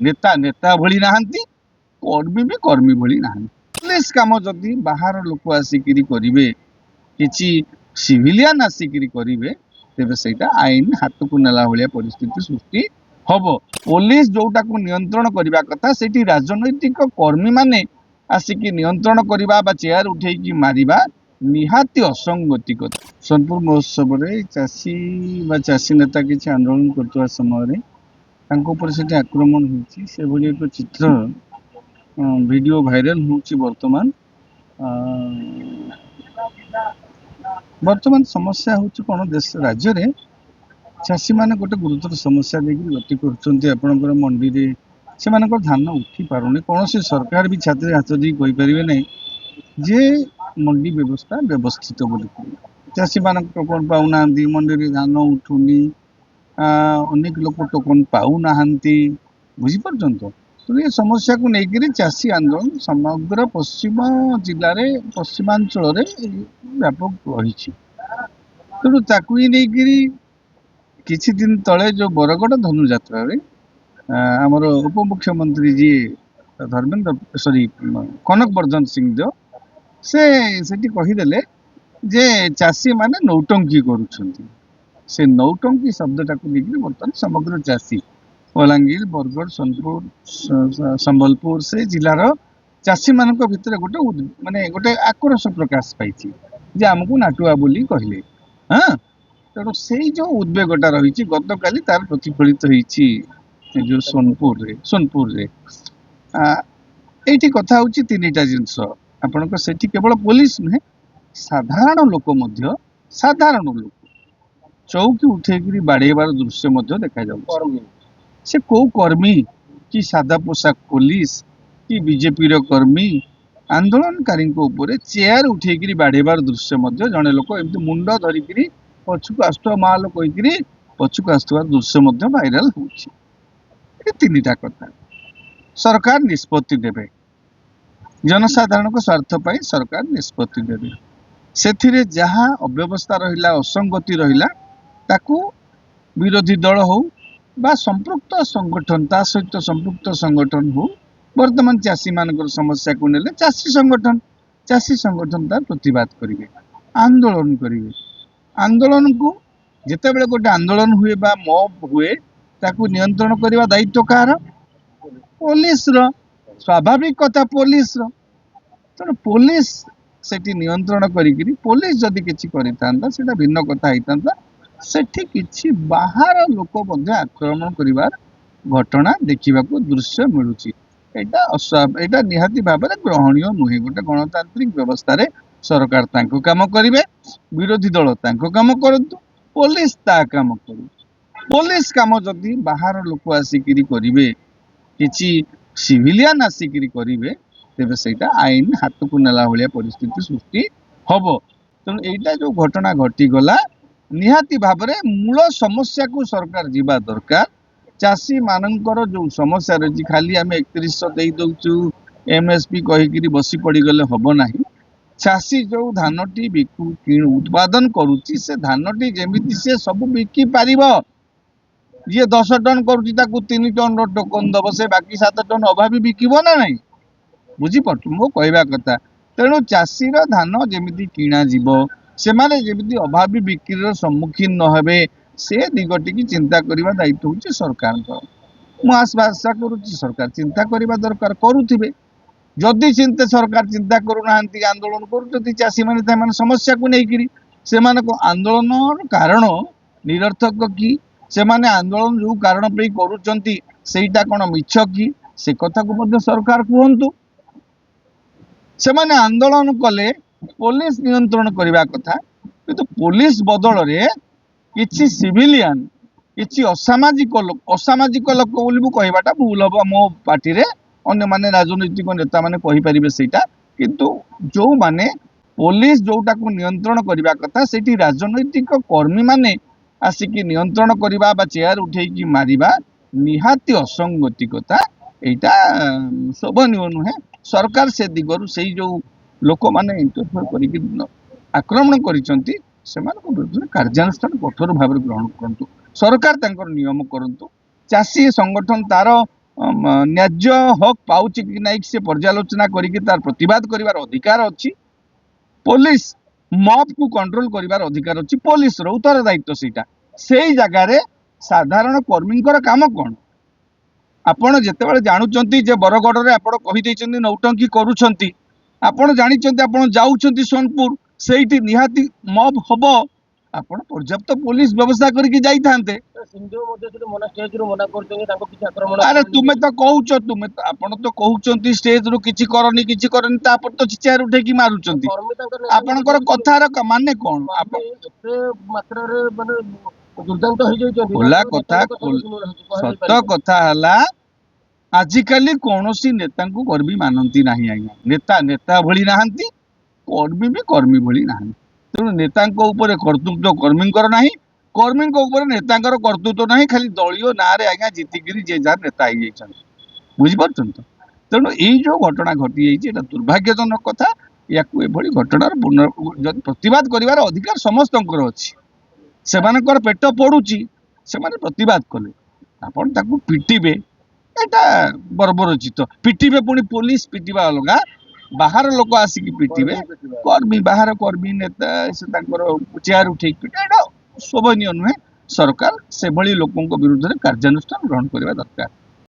नेता नेता भली नाहंती कर्मी भी कर्मी भली नाहंती पुलिस काम जदि बाहर लोक आसिकिरी करिवे किछि सिविलियन आसिकिरी करिवे तेबे सेटा आईन हाथ को नेला भलिया परिस्थिति सृष्टि हबो पुलिस जोटा को नियंत्रण करबा कथा सेठी राजनैतिक कर्मी माने आसिकी नियंत्रण करबा बा चेयर उठेकी मारिबा निहाती असंगतिक सोनपुर महोत्सव रे चासी बा चासी नेता किछि आंदोलन करतवा समय रे तांको ऊपर सेठी आक्रमण होछि से भली एक चित्र वीडियो भाइराल होछि वर्तमान समस्या होछि कोन देश राज्य रे चाषी माने गोटे गुरुतर समस्या देखिए गति कर मंडी रे से धान उठी पारुनी कौन सरकार भी छात्र हाथ दी पारे ना जे मंडी व्यवस्था व्यवस्थित बोली चाषी मान टोकन पाऊना मंडी रे धान उठुनी अनेक लोक टोकन पाऊना बुझीपार तो ये समस्या को लेकर चाषी आंदोलन समग्र पश्चिम जिले में पश्चिमांचल व्यापक रही तेणु ताकू नहीं किछि दिन तले जो बरगड़ धनुजात्रा रे आमर उपमुख्यमंत्री जी धर्मेंद्र सॉरी कनक वर्धन सिंहदेव सेठी कहीदेले जे चाषी माने नौटंकी करुछंती से नौटंकी शब्दटा को लेकर बर्तमान समग्र चाषी बलांगीर बरगड़ सोनपुर संबलपुर से जिलार चाषी मान भितर गोटे माने गोटे आक्रोश प्रकाश पाई जे आमको नाटुआ बोली कहले हाँ तेणु से जो उद्वेगटा रही गत काली तार प्रतिफलित होती जो सोनपुर रे ये कथा हूँ तीन टा जिनस आपण केवल पुलिस नुहे साधारण लोक साधारण लोक चौकी उठेकरी बाड़ेबार दृश्य देखा जाऊँ से कौ कर्मी कि सादा पोशाक पुलिस कि बीजेपी कर्मी आंदोलनकारी चेयर उठेकरी बाड़ेबार दृश्य जड़े लोक एमती मुंड धरिकी पछुक आसुवा माल कहीकि पछुक आसुवा दृश्य भाइराल होती तीन टा कथा सरकार निष्पत्ति देवे जनसाधारण को स्वार्थ पाई सरकार निष्पत्ति देवे से जहाँ अव्यवस्था रहिला असंगति रहिला ताकू विरोधी दल हो बा संपृक्त संगठन ता सहित संपृक्त संगठन हो वर्तमान चाषी मान समस्या को नेले चाषी संगठन तार प्रतिवाद करेंगे आंदोलन करेंगे आंदोलन को जिते बड़े गोटे आंदोलन हुए बा मॉब हुए ताकू नियंत्रण करने दायित्व कहार पुलिस स्वाभाविक कथा पुलिस तेणु पुलिस सेठी नियंत्रण करी पुलिस जदि किछि करितांता सेटा भिन्न कथा होता सेठी किछि बाहर लोक मध्य आक्रमण करिवार घटना देखा दृश्य मिलूची एटा निहाती भाव में ग्रहणीय नुहे गोटे गणतांत्रिक व्यवस्था रे सरकार तांको काम करिवे विरोधी दल तांको काम करतु पुलिस ता काम करू पुलिस काम जदि बाहर लोक आसिकिरी करिवे किछि सिविलियन आसिकिरी करिवे तेबे सेटा आईन हाथ को नेला भलिया परिस्थिति सृष्टि हबो तेणु एटा जो घटना घटी गला निहाती भाव में मूल समस्या को सरकार जीवा दरकार चाषी मानकर जो समस्या रही खाली आम 3100 दे दौचु एमएसपी कहीकि बसी पड़ी गले हम ना चाषी जो धानटी उत्पादन करुच्ची से धानटी जमी से सब बिकी पार जी 10 टन करुच्ची 3 टन टोकन दब से बाकी 7 टन अभावी बिकब ना ना बुझीपार मो कहवा कथा तेणु चाषीर धान जमी किणा जीव से माने जमी अभावी बिक्री सम्मुखीन न हेबे से दिगटी की चिंता करने दायित्व हूँ सरकार मुझे आशा करुच्ची सरकार चिंता करने दरकार करुवे जदि चिंता सरकार चिंता करूना आंदोलन कर चाषी मैंने समस्या को लेकर से आंदोलन कारण निरर्थक कि से माने आंदोलन जो कारण पे करुँचा कौन मिछ कि से कथा को सरकार कहतु से माने आंदोलन कले पुलिस नियंत्रण करने कथा किंतु पुलिस बदल रे किछि सिविलियन किछि असामाजिक लोक बोली कहवाटा भूल हम मो पार्टी रे अन्य माने राजनीतिक नेता माने कहि परिबे सेटा किंतु जो माने पुलिस जोटा को नियंत्रण करने कथा सेठी राजनैतिक कर्मी माने आसिकी नियंत्रण करबा बा चेयर उठेकी मारिबा निहाती असंगतिकता एटा शोभनीय नुहे सरकार से दिगरु से जो लोक माने इंटरफेयर करिकि आक्रमण करिसंती सेमानक विरुद्ध कार्यानुष्ठान कठोर भाव ग्रहण करंतु सरकार तांकर नियम करंतु चाषी संगठन तार ନ୍ୟାଯ୍ୟ ହକ୍ ପାଉଛି କି ନାଇଁ ସେ ପର୍ଯ୍ୟାଲୋଚନା କରିକି ତାର ପ୍ରତିବାଦ କରିବାର ଅଧିକାର ଅଛି। ପୋଲିସ ମବ୍ କୁ କଣ୍ଟ୍ରୋଲ କରିବାର ଅଧିକାର ଅଛି। ପୋଲିସର ଉତ୍ତରଦାୟିତ୍ୱ ସେଇଟା। ସେଇ ଜାଗାରେ ସାଧାରଣ କର୍ମୀଙ୍କର କାମ କଣ? ଆପଣ ଯେତେବେଳେ ଜାଣୁଛନ୍ତି ଯେ ବରଗଡ଼ରେ ଆପଣ କହିଦେଇଛନ୍ତି ନୌଟଙ୍କି କରୁଛନ୍ତି, ଆପଣ ଜାଣିଛନ୍ତି ଆପଣ ଯାଉଛନ୍ତି ସୋନପୁର, ସେଇଠି ନିହାତି ମବ୍ ହବ, ଆପଣ ପର୍ଯ୍ୟାପ୍ତ ପୋଲିସ ବ୍ୟବସ୍ଥା କରିକି ଯାଇଥାନ୍ତେ। ଆରେ ତୁମେ ତ କହୁଛ, ଆପଣ ତ କହୁଛନ୍ତି ଷ୍ଟେଜ ରୁ କିଛି କରନି କିଛି କରନି, ତାପରେ ତ ଚେୟାର ଉଠେଇକି ମାରୁଛନ୍ତି। ଆପଣଙ୍କର କଥାର ମାନେ କଣ? ଖୋଲା କଥା, ସତ କଥା ହେଲା ଆଜିକାଲି କୌଣସି ନେତାଙ୍କୁ କର୍ମୀ ମାନନ୍ତି ନାହିଁ ଆଜ୍ଞା। ନେତା ନେତା ଭଳି ନାହାନ୍ତି, କର୍ମୀ ବି କର୍ମୀ ଭଳି ନାହାନ୍ତି। ତେଣୁ ନେତାଙ୍କ ଉପରେ କର୍ତ୍ତୃତ୍ୱ କର୍ମୀଙ୍କର ନାହିଁ, କର୍ମୀଙ୍କ ଉପରେ ନେତାଙ୍କର କର୍ତ୍ତୃତ୍ୱ ନାହିଁ। ଖାଲି ଦଳୀୟ ନାଁରେ ଆଜ୍ଞା ଜିତିକିରି ଯିଏ ଯାହାର ନେତା ହେଇଯାଇଛନ୍ତି, ବୁଝିପାରୁଛନ୍ତି ତ? ତେଣୁ ଏଇ ଯୋଉ ଘଟଣା ଘଟି ଯାଇଛି ଏଇଟା ଦୁର୍ଭାଗ୍ୟଜନକ କଥା। ୟାକୁ ଏଭଳି ଘଟଣାର ଯଦି ପ୍ରତିବାଦ କରିବାର ଅଧିକାର ସମସ୍ତଙ୍କର ଅଛି। ସେମାନଙ୍କର ପେଟ ପଡୁଛି, ସେମାନେ ପ୍ରତିବାଦ କଲେ, ଆପଣ ତାକୁ ପିଟିବେ, ଏଟା ବର୍ବରୋଚିତ। ପିଟିବେ ପୁଣି ପୋଲିସ ପିଟିବା ଅଲଗା, ବାହାର ଲୋକ ଆସିକି ପିଟିବେ, କର୍ମୀ ବାହାର କର୍ମୀ ନେତା ସେ ତାଙ୍କର ଚେୟାର ଉଠେଇକି ପିଟିବେ, ଏଟା ଶୋଭନୀୟ ନୁହେଁ। ସରକାର ସେଭଳି ଲୋକଙ୍କ ବିରୁଦ୍ଧରେ କାର୍ଯ୍ୟାନୁଷ୍ଠାନ ଗ୍ରହଣ କରିବା ଦରକାର।